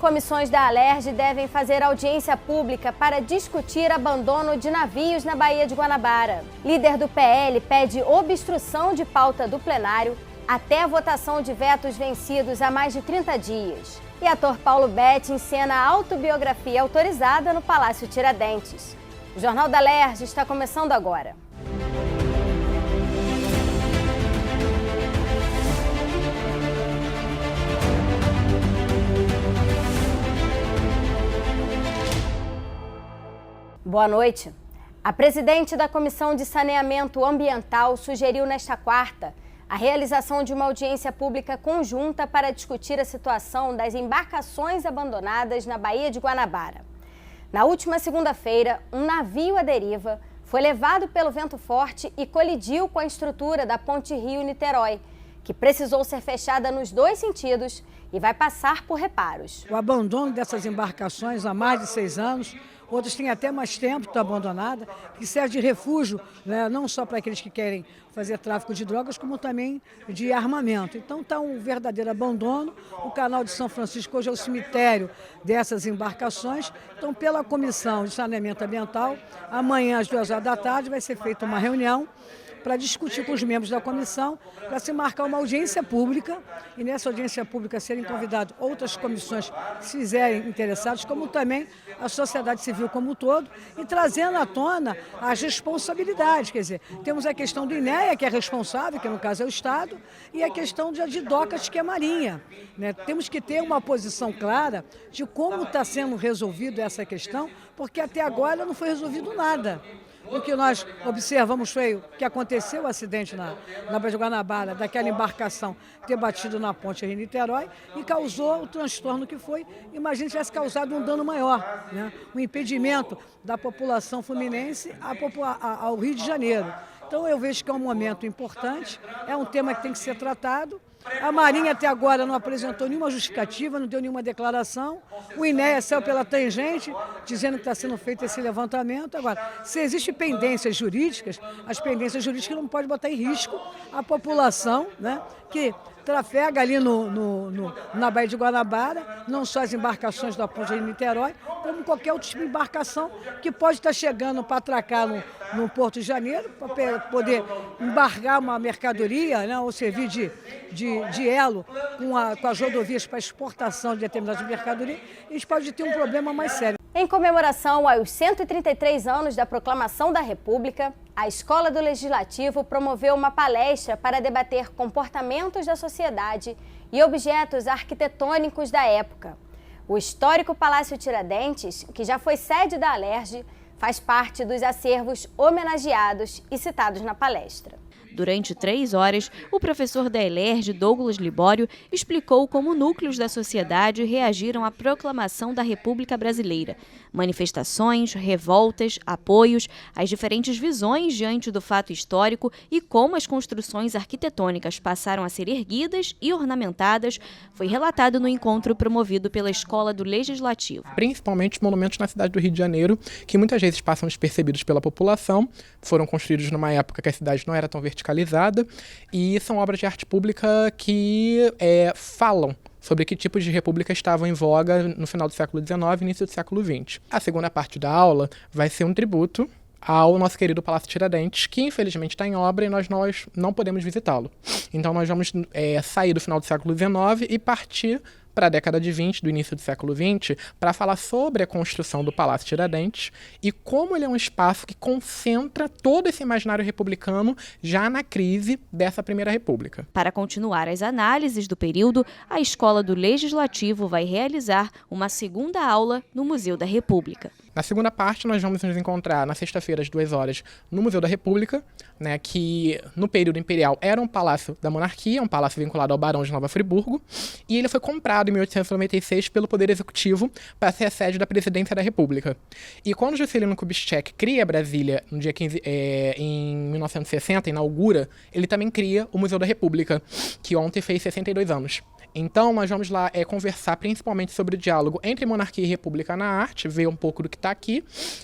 comissões da Alerj devem fazer audiência pública para discutir abandono de navios na Baía de Guanabara. Líder do PL pede obstrução de pauta do plenário até a votação de vetos vencidos há mais de 30 dias. E ator Paulo Betti encena autobiografia autorizada no Palácio Tiradentes. O Jornal da Alerj está começando agora. Boa noite. A presidente da Comissão de Saneamento Ambiental sugeriu nesta quarta a realização de uma audiência pública conjunta para discutir a situação das embarcações abandonadas na Baía de Guanabara. Na última segunda-feira, um navio à deriva foi levado pelo vento forte e colidiu com a estrutura da Ponte Rio-Niterói, que precisou ser fechada nos dois sentidos e vai passar por reparos. O abandono dessas embarcações há mais de 6 anos, outras têm até mais tempo, estão abandonadas, que serve de refúgio, né, não só para aqueles que querem fazer tráfico de drogas, como também de armamento. Então está um verdadeiro abandono. O canal de São Francisco hoje é o cemitério dessas embarcações. Então, pela Comissão de Saneamento Ambiental, amanhã às 2 horas da tarde vai ser feita uma reunião para discutir com os membros da comissão, para se marcar uma audiência pública, e nessa audiência pública serem convidadas outras comissões que se fizerem interessadas, como também a sociedade civil como um todo, e trazendo à tona as responsabilidades. Quer dizer, temos a questão do INEA, que é responsável, que no caso é o Estado, e a questão de docas, que é a Marinha, né? Temos que ter uma posição clara de como está sendo resolvida essa questão, porque até agora não foi resolvido nada. O que nós observamos foi que aconteceu o acidente na Baía de Guanabara, daquela embarcação ter batido na ponte Rio-Niterói e causou o transtorno que foi. Imagina se tivesse causado um dano maior, né? Um impedimento da população fluminense ao Rio de Janeiro. Então eu vejo que é um momento importante, é um tema que tem que ser tratado. A Marinha até agora não apresentou nenhuma justificativa, não deu nenhuma declaração. O INEA saiu pela tangente, dizendo que está sendo feito esse levantamento. Agora, se existem pendências jurídicas, as pendências jurídicas não podem botar em risco a população, né, que trafega ali na Baía de Guanabara, não só as embarcações da Ponte de Niterói, como qualquer outro tipo de embarcação que pode estar chegando para atracar no Porto de Janeiro, para poder embargar uma mercadoria, né, ou servir de elo com as rodovias para exportação de determinadas mercadorias. A gente pode ter um problema mais sério. Em comemoração aos 133 anos da Proclamação da República, a Escola do Legislativo promoveu uma palestra para debater comportamentos da sociedade e objetos arquitetônicos da época. O histórico Palácio Tiradentes, que já foi sede da Alerj, faz parte dos acervos homenageados e citados na palestra. Durante 3 horas, o professor da Alerj, Douglas Libório, explicou como núcleos da sociedade reagiram à proclamação da República Brasileira. Manifestações, revoltas, apoios, as diferentes visões diante do fato histórico e como as construções arquitetônicas passaram a ser erguidas e ornamentadas, foi relatado no encontro promovido pela Escola do Legislativo. Principalmente monumentos na cidade do Rio de Janeiro, que muitas vezes passam despercebidos pela população, foram construídos numa época que a cidade não era tão verticalizada, e são obras de arte pública que falam sobre que tipos de república estavam em voga no final do século XIX e início do século XX. A segunda parte da aula vai ser um tributo ao nosso querido Palácio Tiradentes, que infelizmente está em obra e nós não podemos visitá-lo. Então nós vamos sair do final do século XIX e partir para a década de 20, do início do século XX, para falar sobre a construção do Palácio Tiradentes e como ele é um espaço que concentra todo esse imaginário republicano já na crise dessa Primeira República. Para continuar as análises do período, a Escola do Legislativo vai realizar uma segunda aula no Museu da República. Na segunda parte, nós vamos nos encontrar na sexta-feira, às 2 horas, no Museu da República, né, que no período imperial era um palácio da monarquia, um palácio vinculado ao Barão de Nova Friburgo, e ele foi comprado em 1896 pelo Poder Executivo para ser a sede da Presidência da República. E quando Juscelino Kubitschek cria Brasília no dia 15, em 1960, inaugura, ele também cria o Museu da República, que ontem fez 62 anos. Então, nós vamos lá conversar principalmente sobre o diálogo entre monarquia e república na arte, ver um pouco do que está aqui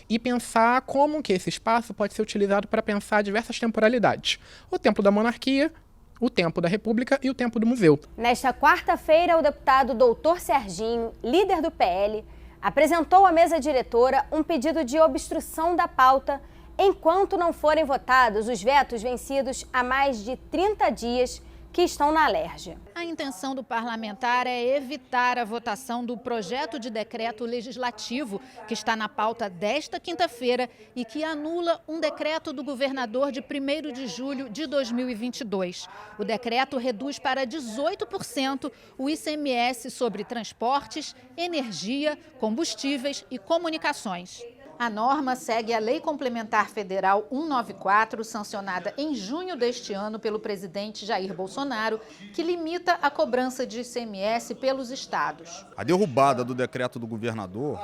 e pensar como que esse espaço pode ser utilizado para pensar diversas temporalidades. O tempo da monarquia, o tempo da República e o tempo do museu. Nesta quarta-feira, o deputado Dr. Serginho, líder do PL, apresentou à mesa diretora um pedido de obstrução da pauta enquanto não forem votados os vetos vencidos há mais de 30 dias que estão na Alerj. A intenção do parlamentar é evitar a votação do projeto de decreto legislativo que está na pauta desta quinta-feira e que anula um decreto do governador de 1º de julho de 2022. O decreto reduz para 18% o ICMS sobre transportes, energia, combustíveis e comunicações. A norma segue a Lei Complementar Federal 194, sancionada em junho deste ano pelo presidente Jair Bolsonaro, que limita a cobrança de ICMS pelos estados. A derrubada do decreto do governador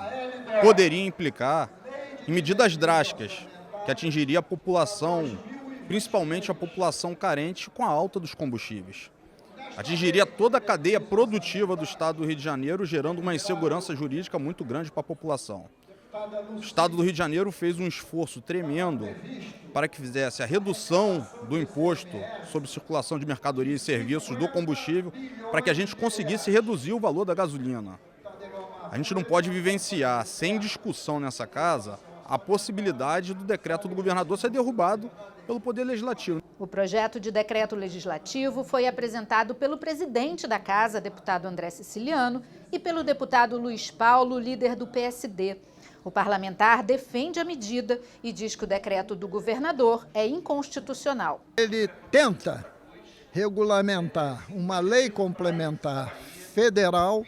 poderia implicar em medidas drásticas que atingiria a população, principalmente a população carente com a alta dos combustíveis. Atingiria toda a cadeia produtiva do estado do Rio de Janeiro, gerando uma insegurança jurídica muito grande para a população. O estado do Rio de Janeiro fez um esforço tremendo para que fizesse a redução do imposto sobre circulação de mercadorias e serviços do combustível, para que a gente conseguisse reduzir o valor da gasolina. A gente não pode vivenciar, sem discussão nessa casa, a possibilidade do decreto do governador ser derrubado pelo Poder Legislativo. O projeto de decreto legislativo foi apresentado pelo presidente da Casa, deputado André Siciliano, e pelo deputado Luiz Paulo, líder do PSD. O parlamentar defende a medida e diz que o decreto do governador é inconstitucional. Ele tenta regulamentar uma lei complementar federal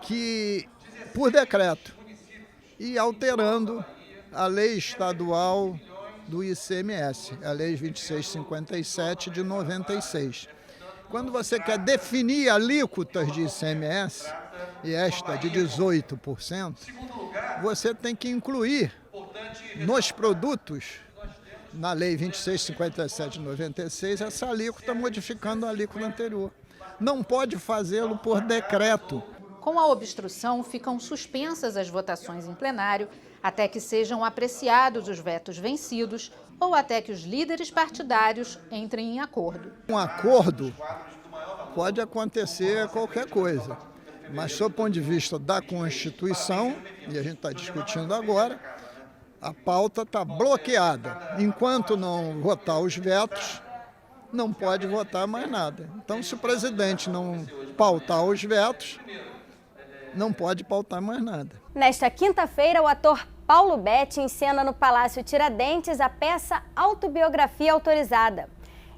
que, por decreto, e alterando a lei estadual do ICMS, a lei 2657 de 96. Quando você quer definir alíquotas de ICMS, e esta de 18%, você tem que incluir nos produtos, na lei 2657 de 96, essa alíquota modificando a alíquota anterior. Não pode fazê-lo por decreto. Com a obstrução, ficam suspensas as votações em plenário até que sejam apreciados os vetos vencidos ou até que os líderes partidários entrem em acordo. Um acordo pode acontecer qualquer coisa, mas, sob o ponto de vista da Constituição, e a gente está discutindo agora, a pauta está bloqueada. Enquanto não votar os vetos, não pode votar mais nada. Então, se o presidente não pautar os vetos, não pode pautar mais nada. Nesta quinta-feira, o ator Paulo Betti encena no Palácio Tiradentes a peça Autobiografia Autorizada,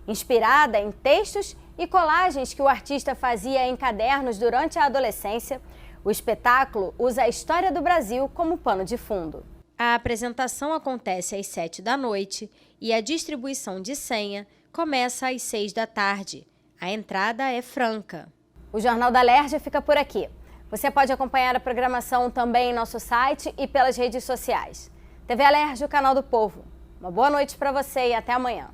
inspirada em textos e colagens que o artista fazia em cadernos durante a adolescência. O espetáculo usa a história do Brasil como pano de fundo. A apresentação acontece às 19h e a distribuição de senha começa às 18h. A entrada é franca. O Jornal da Alerj fica por aqui. Você pode acompanhar a programação também em nosso site e pelas redes sociais. TV Alerj, o canal do povo. Uma boa noite para você e até amanhã.